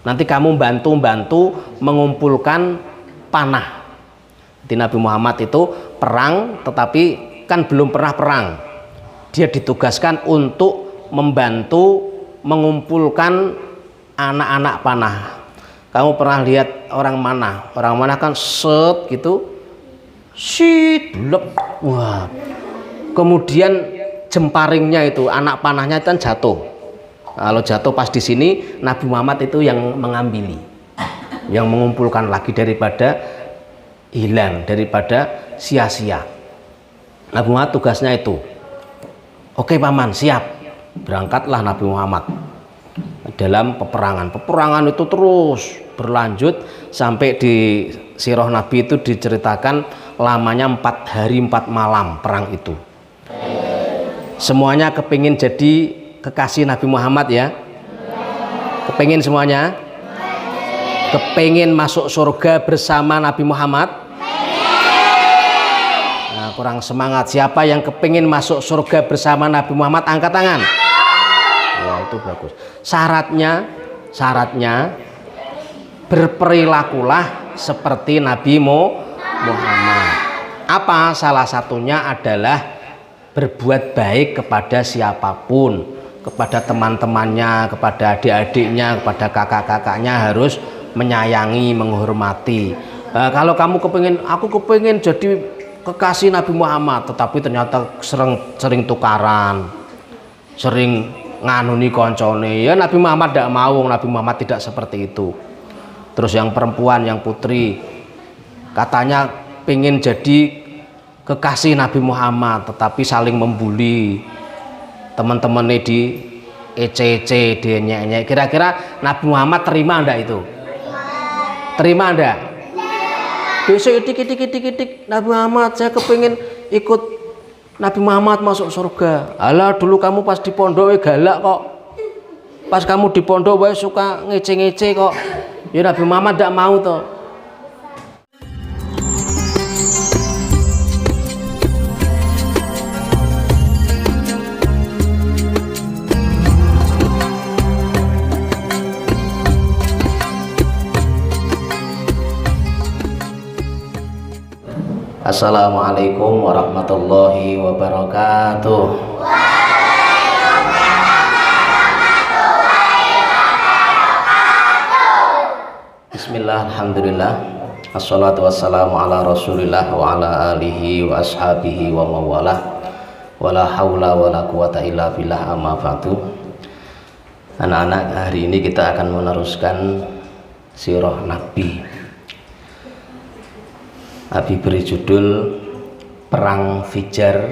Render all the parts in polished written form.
Nanti kamu bantu mengumpulkan panah. Di Nabi Muhammad itu perang, tetapi kan belum pernah perang. Dia ditugaskan untuk membantu mengumpulkan anak-anak panah. Kamu pernah lihat orang mana? Orang mana kan set gitu, shit, blek, wah. Kemudian jemparingnya itu, anak panahnya kan jatuh. Kalau jatuh pas di sini, Nabi Muhammad itu yang mengambili, yang mengumpulkan lagi daripada hilang, daripada sia-sia. Nabi Muhammad tugasnya itu. Oke paman, siap. Berangkatlah Nabi Muhammad dalam peperangan. Peperangan itu terus berlanjut sampai di sirah Nabi itu diceritakan lamanya 4 hari 4 malam perang itu. Semuanya kepingin jadi kekasih Nabi Muhammad ya? Kepingin semuanya? Kepingin masuk surga bersama Nabi Muhammad? Nah, kurang semangat. Siapa yang kepingin masuk surga bersama Nabi Muhammad? Angkat tangan. Wah, itu bagus. Syaratnya berperilakulah seperti Nabi Muhammad. Apa? Salah satunya adalah berbuat baik kepada siapapun, kepada teman-temannya, kepada adik-adiknya, kepada kakak-kakaknya harus menyayangi, menghormati. Kalau kamu aku kepingin jadi kekasih Nabi Muhammad, tetapi ternyata sering tukaran, sering nganuni koncone, ya Nabi Muhammad tidak mau. Nabi Muhammad tidak seperti itu. Terus yang perempuan, yang putri, katanya pengen jadi kekasih Nabi Muhammad, tetapi saling membuli teman-temannya di ECC, di nyek-nyek. Kira-kira Nabi Muhammad terima enggak itu? Terima enggak? Besok itik Nabi Muhammad, saya kepingin ikut Nabi Muhammad masuk surga. Alah, dulu kamu pas di pondok galak kok. Pas kamu di pondok suka ngece-ngece kok. Ya Nabi Muhammad enggak mau toh. Assalamualaikum warahmatullahi wabarakatuh. Bismillah, alhamdulillah, assalatu wassalamu ala rasulillah wa ala alihi wa ashabihi wa mawalah, wala hawla wala quwata illa billah, amma ba'du. Anak-anak, hari ini kita akan meneruskan sirah Nabi. Nabi beri judul Perang Fijar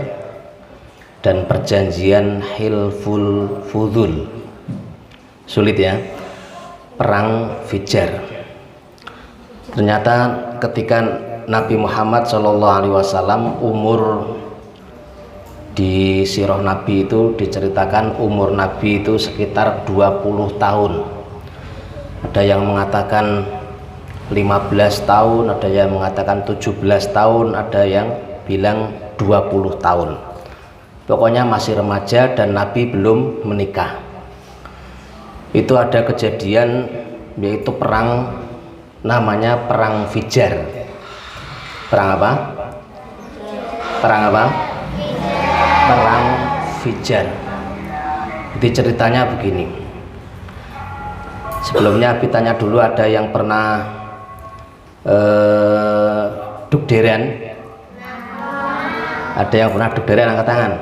dan Perjanjian Hilful Fudul. Sulit ya, Perang Fijar. Ternyata ketika Nabi Muhammad SAW umur, di sirah Nabi itu diceritakan umur Nabi itu sekitar 20 tahun. Ada yang mengatakan 15 tahun, ada yang mengatakan 17 tahun, ada yang bilang 20 tahun. Pokoknya masih remaja dan Nabi belum menikah. Itu ada kejadian, yaitu perang, namanya Perang Fijar. Perang apa? Perang apa? Perang Fijar. Jadi ceritanya begini. Sebelumnya Abi tanya dulu, ada yang pernah dugderan? Ada yang pernah dugderan, angkat tangan.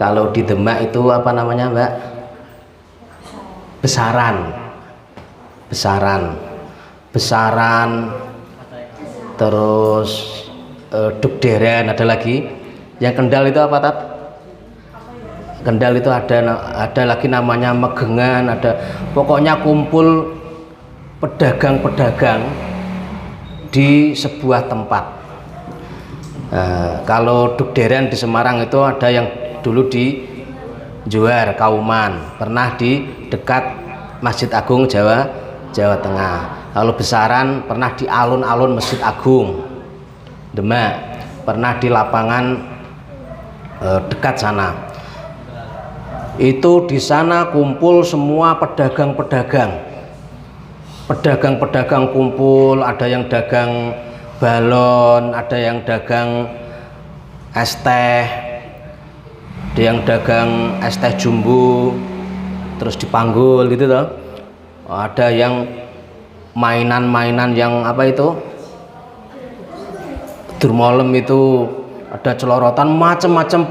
Kalau di Demak itu apa namanya, Mbak? Besaran, terus dugderan, ada lagi. Yang Kendal itu apa, Tat? Kendal itu ada lagi namanya megengan, ada. Pokoknya kumpul pedagang-pedagang di sebuah tempat. Kalau dugderan di Semarang itu ada yang dulu di Johar Kauman, pernah di dekat Masjid Agung Jawa Tengah. Kalau besaran pernah di alun-alun Masjid Agung Demak, pernah di lapangan dekat sana. Itu di sana kumpul semua pedagang-pedagang pedagang-pedagang kumpul, ada yang dagang balon, ada yang dagang es teh, ada yang dagang es teh jumbo terus dipanggul gitu toh. Ada yang mainan-mainan yang apa itu, durmolem itu, ada celorotan macam-macam.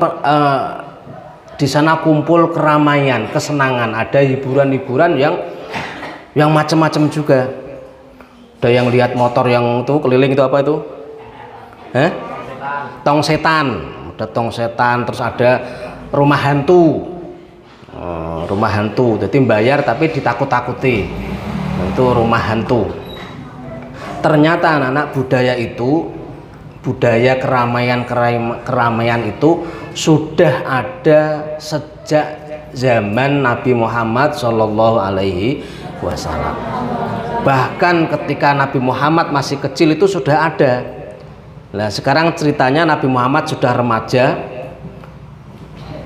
Di sana kumpul keramaian, kesenangan, ada hiburan-hiburan yang macam-macam juga. Ada yang lihat motor yang itu keliling, itu apa itu? Tong setan. Ada tong setan, terus ada rumah hantu. Rumah hantu, jadi bayar tapi ditakut-takuti. Itu rumah hantu. Ternyata anak-anak, budaya itu, budaya keramaian itu sudah ada sejak zaman Nabi Muhammad Shallallahu Alaihi Wasallam. Bahkan ketika Nabi Muhammad masih kecil itu sudah ada. Nah, sekarang ceritanya Nabi Muhammad sudah remaja,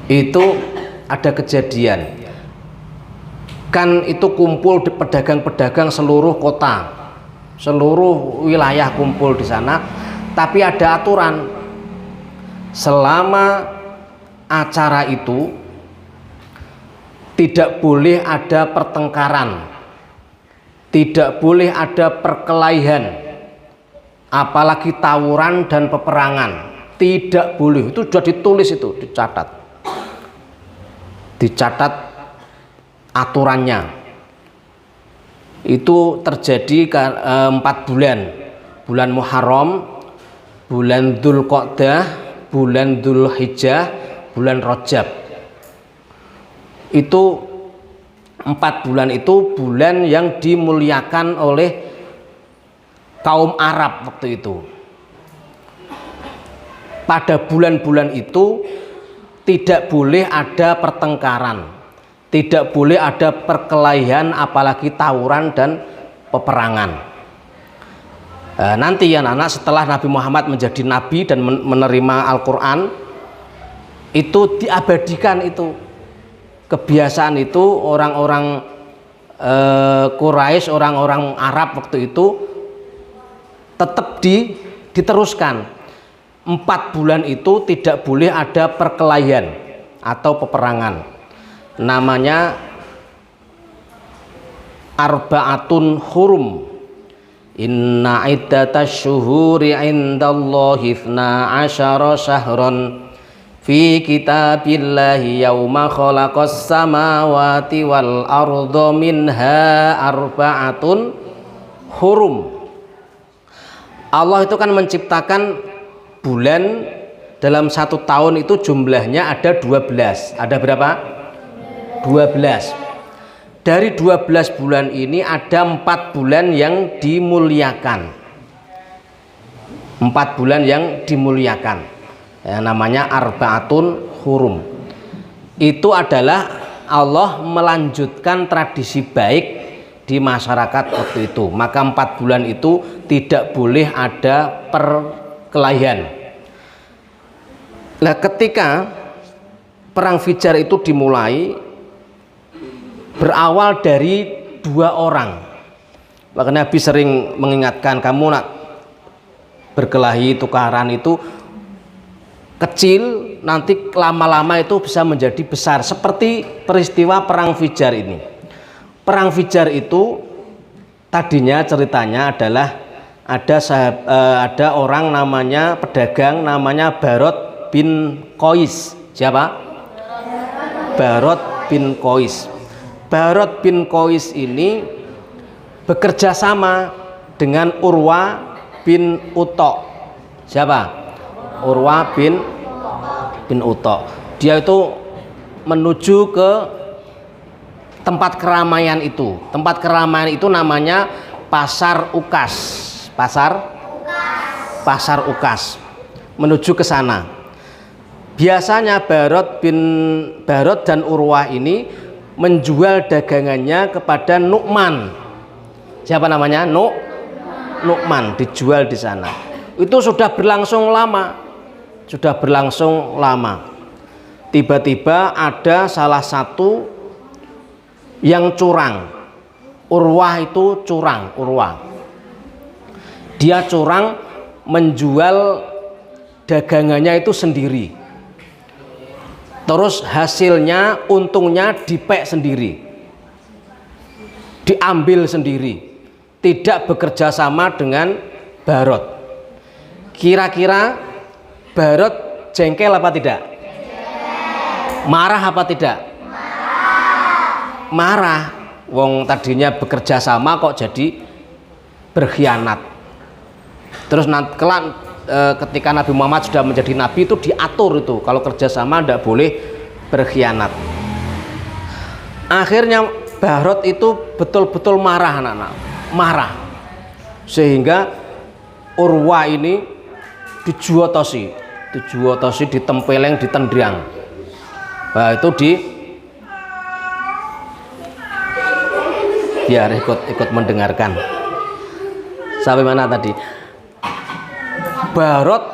itu ada kejadian. Kan itu kumpul pedagang-pedagang seluruh kota, seluruh wilayah kumpul di sana. Tapi ada aturan, selama acara itu tidak boleh ada pertengkaran, tidak boleh ada perkelahian, apalagi tawuran dan peperangan. Tidak boleh. Itu sudah ditulis, itu dicatat aturannya. Itu terjadi 4 bulan. Bulan Muharram, bulan Dzulqa'dah, bulan Dzulhijjah, bulan Rajab. Itu 4 bulan itu bulan yang dimuliakan oleh kaum Arab waktu itu. Pada bulan-bulan itu tidak boleh ada pertengkaran, tidak boleh ada perkelahian, apalagi tawuran dan peperangan. Nanti ya anak, setelah Nabi Muhammad menjadi nabi dan menerima Al-Quran, itu diabadikan itu kebiasaan itu. Orang-orang Quraisy, orang-orang Arab waktu itu tetap diteruskan. 4 bulan itu tidak boleh ada perkelahian atau peperangan. Namanya arba'atun hurum. Inna iddatash syuhuri indallahi 12 syahran fi kitabillahi yauma khalaqas samawati wal arda minha arba'atun hurum. Allah itu kan menciptakan bulan dalam 1 tahun itu jumlahnya ada 12. Ada berapa? 12. Dari 12 bulan ini ada 4 bulan yang dimuliakan. 4 bulan yang dimuliakan. Namanya arba'atun hurum. Itu adalah Allah melanjutkan tradisi baik di masyarakat waktu itu. Maka 4 bulan itu tidak boleh ada perkelahian. Nah, ketika perang Fijar itu dimulai, berawal dari 2 orang. Makanya Nabi sering mengingatkan, kamu nak berkelahi, tukaran itu kecil, nanti lama-lama itu bisa menjadi besar. Seperti peristiwa perang Fijar ini. Perang Fijar itu tadinya ceritanya adalah ada orang namanya, pedagang namanya Barot bin Qais. Siapa? Barot bin Qais. Barot bin Qais ini bekerja sama dengan Urwa bin Utha. Siapa? Urwa bin Utha. Dia itu menuju ke tempat keramaian itu. Tempat keramaian itu namanya Pasar Ukas. Pasar Ukas. Menuju ke sana. Biasanya Barot dan Urwah ini menjual dagangannya kepada Nu'man. Siapa namanya? Nu'man, dijual di sana. Itu sudah berlangsung lama. Tiba-tiba ada salah satu yang curang. Urwah itu curang, Urwah. Dia curang menjual dagangannya itu sendiri. Terus hasilnya, untungnya dipek sendiri. Diambil sendiri. Tidak bekerja sama dengan Barot. Kira-kira Barot jengkel apa tidak? Marah apa tidak? Marah. Wong tadinya bekerja sama kok jadi berkhianat. Terus ketika Nabi Muhammad sudah menjadi nabi itu diatur itu kalau kerjasama tidak boleh berkhianat. Akhirnya Barot itu betul-betul marah, anak-anak, marah, sehingga Urwah ini dijuotosi, ditempeleng, ditendang. Nah, itu biar ikut mendengarkan. Sampai mana tadi? Barot,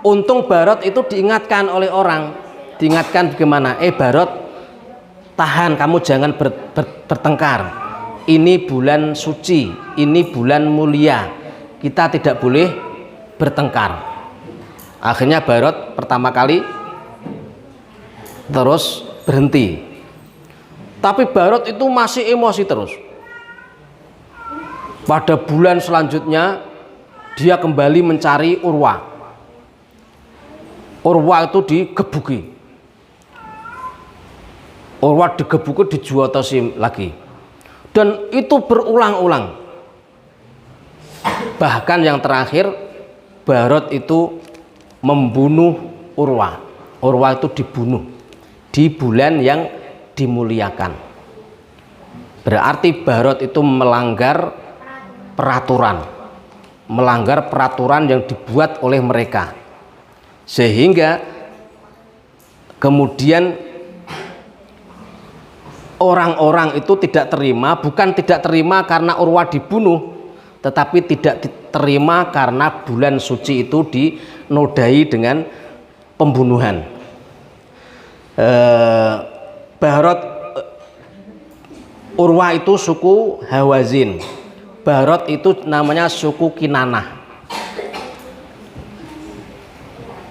untung Barot itu diingatkan oleh orang, diingatkan bagaimana? Barot, tahan, kamu jangan bertengkar. Ini bulan suci, ini bulan mulia, kita tidak boleh bertengkar. Akhirnya Barot pertama kali terus berhenti, tapi Barot itu masih emosi terus. Pada bulan selanjutnya dia kembali mencari Urwah. Urwah itu digebuki. Urwah digebuki, dijuotosi lagi. Dan itu berulang-ulang. Bahkan yang terakhir Barot itu membunuh Urwah. Urwah itu dibunuh di bulan yang dimuliakan. Berarti Barot itu melanggar peraturan yang dibuat oleh mereka, sehingga kemudian orang-orang itu tidak terima, bukan tidak terima karena Urwah dibunuh, tetapi tidak diterima karena bulan suci itu dinodai dengan pembunuhan. Barot, Urwah itu suku Hawazin, Barot itu namanya suku Kinanah.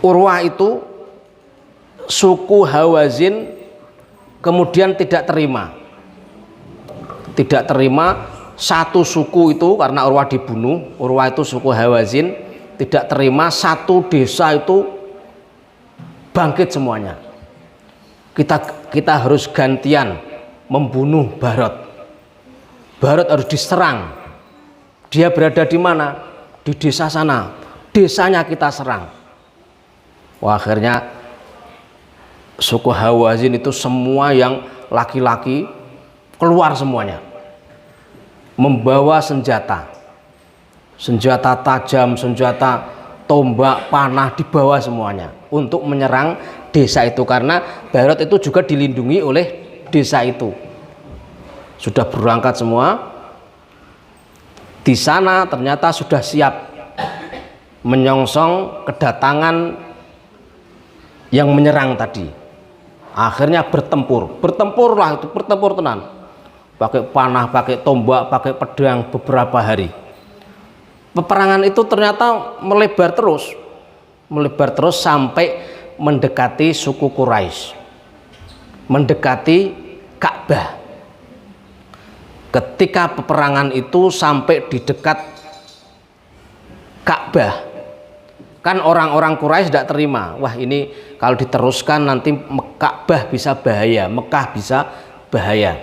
Urwah itu suku Hawazin, kemudian tidak terima satu suku itu karena Urwah dibunuh. Urwah itu suku Hawazin, tidak terima satu desa itu bangkit semuanya. Kita harus gantian membunuh Barot. Barot harus diserang. Dia berada di mana? Di desa sana. Desanya kita serang. Wah, akhirnya suku Hawazin itu semua yang laki-laki keluar semuanya, membawa senjata tajam, senjata tombak, panah, dibawa semuanya untuk menyerang desa itu, karena Barot itu juga dilindungi oleh desa itu. Sudah berangkat semua. Di sana ternyata sudah siap menyongsong kedatangan yang menyerang tadi. Akhirnya bertempur tenan, pakai panah, pakai tombak, pakai pedang beberapa hari. Peperangan itu ternyata melebar terus sampai mendekati suku Quraisy, mendekati Ka'bah. Ketika peperangan itu sampai di dekat Ka'bah, kan orang-orang Quraisy tidak terima. Wah, ini kalau diteruskan nanti Ka'bah bisa bahaya, Mekah bisa bahaya.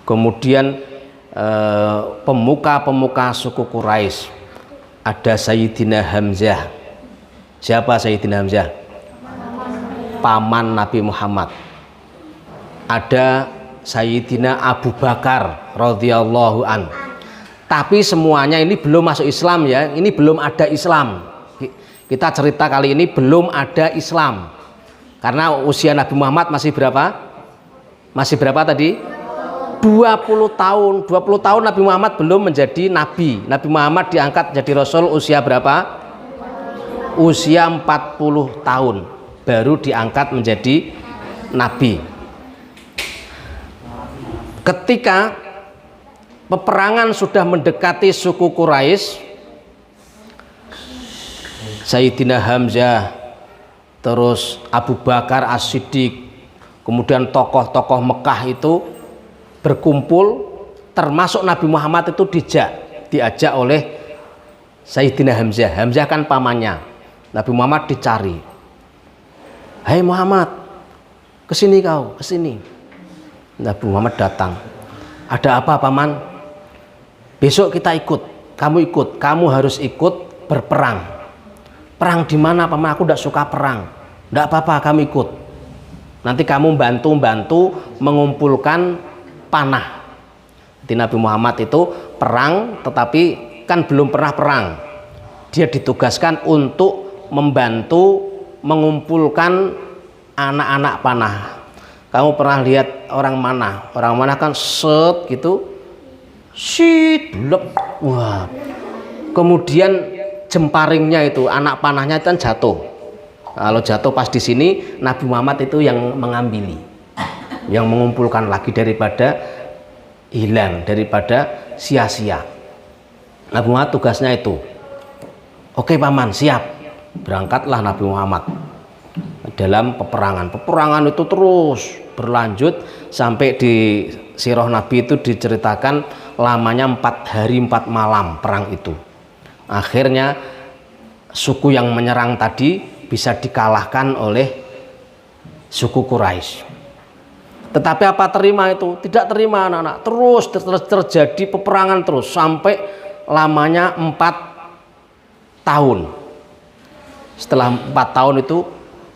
Kemudian pemuka-pemuka suku Quraisy, ada Sayyidina Hamzah. Siapa Sayyidina Hamzah? Paman Nabi Muhammad. Ada Sayyidina Abu Bakar radhiyallahu an. Tapi semuanya ini belum masuk Islam ya. Ini belum ada Islam. Kita cerita kali ini belum ada Islam. Karena usia Nabi Muhammad masih berapa? Masih berapa tadi? 20 tahun. 20 tahun Nabi Muhammad belum menjadi nabi. Nabi Muhammad diangkat jadi rasul usia berapa? Usia 40 tahun baru diangkat menjadi nabi. Ketika peperangan sudah mendekati suku Quraisy, Sayyidina Hamzah, terus Abu Bakar As-Siddiq, kemudian tokoh-tokoh Mekah itu berkumpul, termasuk Nabi Muhammad itu diajak oleh Sayyidina Hamzah. Hamzah kan pamannya. Nabi Muhammad dicari. Hai Muhammad, kesini kau, kesini. Nabi Muhammad datang. Ada apa paman? Besok kita ikut, kamu harus ikut berperang. Perang di mana paman? Aku tidak suka perang. Tidak apa-apa, kamu ikut. Nanti kamu bantu mengumpulkan panah. Jadi Nabi Muhammad itu perang, tetapi kan belum pernah perang. Dia ditugaskan untuk membantu mengumpulkan anak-anak panah. Kamu pernah lihat orang mana? Orang mana kan set gitu, shit, blep, wah. Kemudian jemparingnya itu, anak panahnya kan jatuh. Kalau jatuh pas di sini, Nabi Muhammad itu yang mengambili, yang mengumpulkan lagi daripada hilang, daripada sia-sia. Nabi Muhammad tugasnya itu. Oke paman, siap. Berangkatlah Nabi Muhammad dalam peperangan. Peperangan itu terus berlanjut sampai di sirah Nabi itu diceritakan lamanya 4 hari 4 malam perang itu. Akhirnya suku yang menyerang tadi bisa dikalahkan oleh suku Quraisy. Tetapi apa terima itu? Tidak terima anak-anak. Terus terjadi peperangan terus sampai lamanya 4 tahun. Setelah 4 tahun itu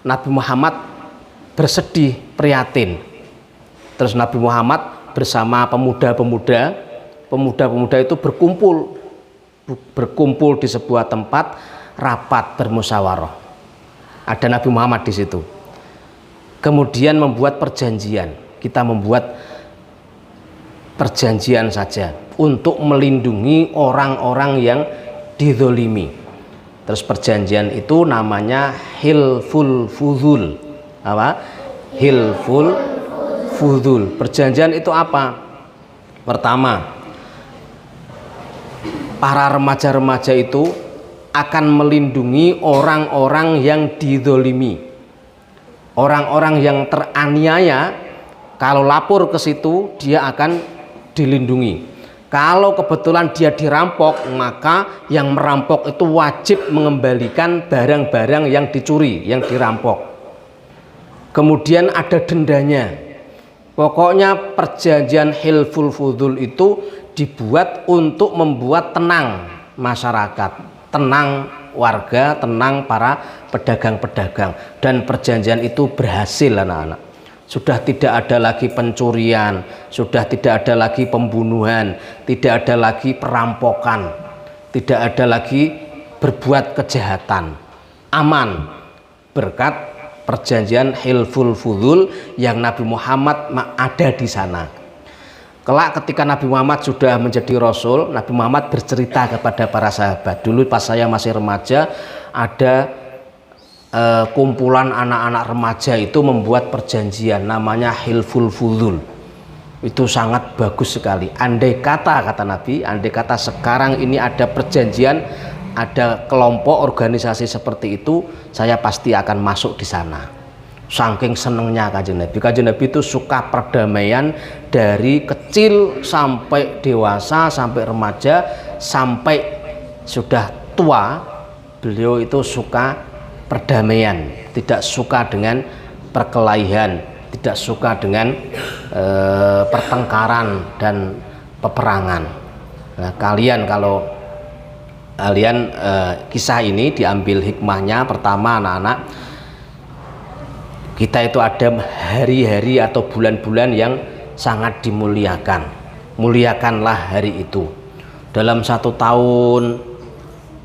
Nabi Muhammad bersedih, prihatin. Terus Nabi Muhammad bersama pemuda-pemuda itu berkumpul di sebuah tempat rapat bermusyawarah. Ada Nabi Muhammad di situ. Kemudian membuat perjanjian. Kita membuat perjanjian saja untuk melindungi orang-orang yang dizolimi. Terus perjanjian itu namanya Hilful Fudul. Apa? Hilful Fudul. Perjanjian itu apa? Pertama, para remaja-remaja itu akan melindungi orang-orang yang dizolimi, orang-orang yang teraniaya. Kalau lapor ke situ, dia akan dilindungi. Kalau kebetulan dia dirampok, maka yang merampok itu wajib mengembalikan barang-barang yang dicuri, yang dirampok. Kemudian ada dendanya. Pokoknya perjanjian Hilful Fudul itu dibuat untuk membuat tenang masyarakat, tenang warga, tenang para pedagang-pedagang. Dan perjanjian itu berhasil anak-anak. Sudah tidak ada lagi pencurian, sudah tidak ada lagi pembunuhan, tidak ada lagi perampokan, tidak ada lagi berbuat kejahatan. Aman berkat perjanjian Hilful Fudul yang Nabi Muhammad ada di sana. Kelak ketika Nabi Muhammad sudah menjadi Rasul, Nabi Muhammad bercerita kepada para sahabat, dulu pas saya masih remaja ada kumpulan anak-anak remaja itu membuat perjanjian namanya Hilful Fudul. Itu sangat bagus sekali. Andai kata Nabi, andai kata sekarang ini ada perjanjian, ada kelompok organisasi seperti itu, saya pasti akan masuk di sana. Saking senengnya Kanjeng Nabi. Kanjeng Nabi itu suka perdamaian dari kecil sampai dewasa, sampai remaja, sampai sudah tua. Beliau itu suka perdamaian, tidak suka dengan perkelahian, tidak suka dengan pertengkaran dan peperangan. Nah, kalau kalian kisah ini diambil hikmahnya, pertama anak-anak, kita itu ada hari-hari atau bulan-bulan yang sangat dimuliakan. Muliakanlah hari itu. Dalam 1 tahun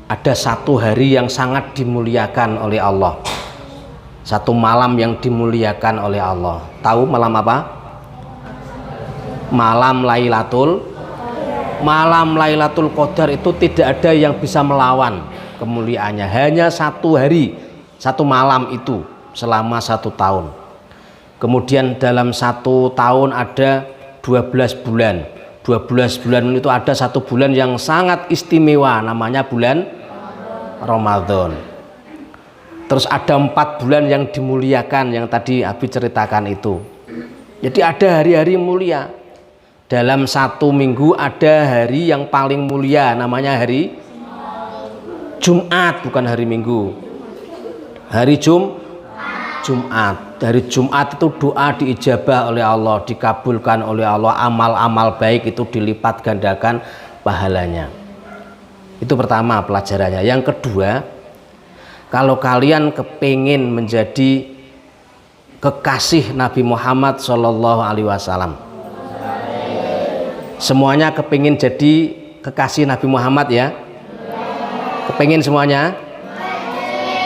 ada 1 hari yang sangat dimuliakan oleh Allah, 1 malam yang dimuliakan oleh Allah. Tahu malam apa? Malam Lailatul Qadar itu tidak ada yang bisa melawan kemuliaannya. Hanya 1 hari, 1 malam itu selama 1 tahun. Kemudian dalam 1 tahun ada 12 bulan. 12 bulan itu ada satu bulan yang sangat istimewa, namanya bulan Ramadan. Terus ada 4 bulan yang dimuliakan yang tadi Abi ceritakan itu. Jadi ada hari-hari mulia. Dalam satu minggu ada hari yang paling mulia, namanya hari Jumat, bukan hari Minggu. Hari Jumat. Hari Jumat itu doa diijabah oleh Allah, dikabulkan oleh Allah, amal-amal baik itu dilipat gandakan pahalanya. Itu pertama pelajarannya. Yang kedua, kalau kalian kepingin menjadi kekasih Nabi Muhammad Shallallahu Alaihi Wasallam, semuanya kepingin jadi kekasih Nabi Muhammad ya? Kepingin semuanya?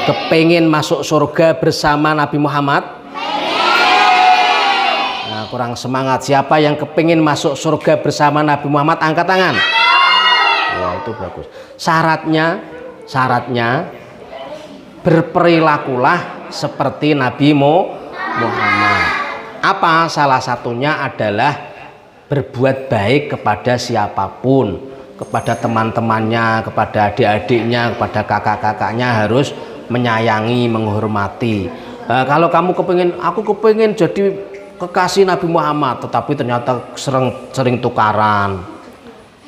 Kepingin masuk surga bersama Nabi Muhammad? Nah, kurang semangat. Siapa yang kepingin masuk surga bersama Nabi Muhammad, angkat tangan. Wah, itu bagus. Syaratnya berperilakulah seperti Nabi Muhammad. Apa? Salah satunya adalah berbuat baik kepada siapapun, kepada teman-temannya, kepada adik-adiknya, kepada kakak-kakaknya harus menyayangi, menghormati. Nah, kalau kamu aku kepingin jadi kekasih Nabi Muhammad, tetapi ternyata sering tukaran,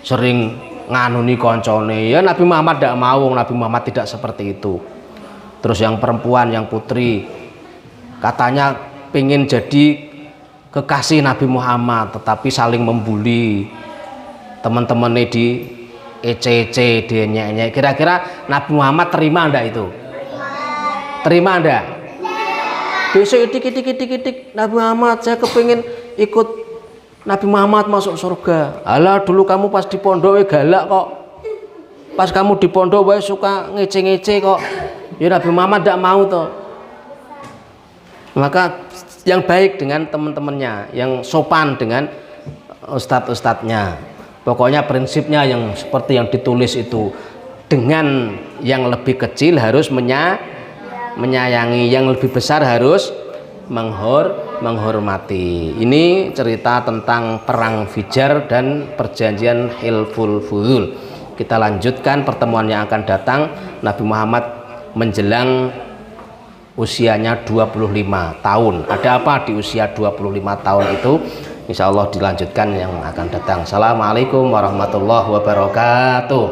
sering nganuni koncone, ya Nabi Muhammad tidak mau. Nabi Muhammad tidak seperti itu. Terus yang perempuan, yang putri, katanya pengen jadi kekasih Nabi Muhammad, tetapi saling membuli teman-temannya, di ece-ece, di nyek-nyek. Kira-kira Nabi Muhammad terima enggak itu? Terima enggak? Besok dikit Nabi Muhammad, saya kepingin ikut Nabi Muhammad masuk surga. Alah, dulu kamu pas di pondok galak kok. Pas kamu di pondok suka ngece-ngece kok. Ya Nabi Muhammad tidak mau toh. Maka yang baik dengan teman-temannya, yang sopan dengan ustadz-ustadznya. Pokoknya prinsipnya yang seperti yang ditulis itu. Dengan yang lebih kecil harus menyayangi, yang lebih besar harus menghormati. Ini cerita tentang perang Fijar dan perjanjian Hilful Fudul. Kita lanjutkan pertemuan yang akan datang. Nabi Muhammad menjelang usianya 25 tahun. Ada apa di usia 25 tahun itu? Insya Allah dilanjutkan yang akan datang. Assalamualaikum warahmatullahi wabarakatuh.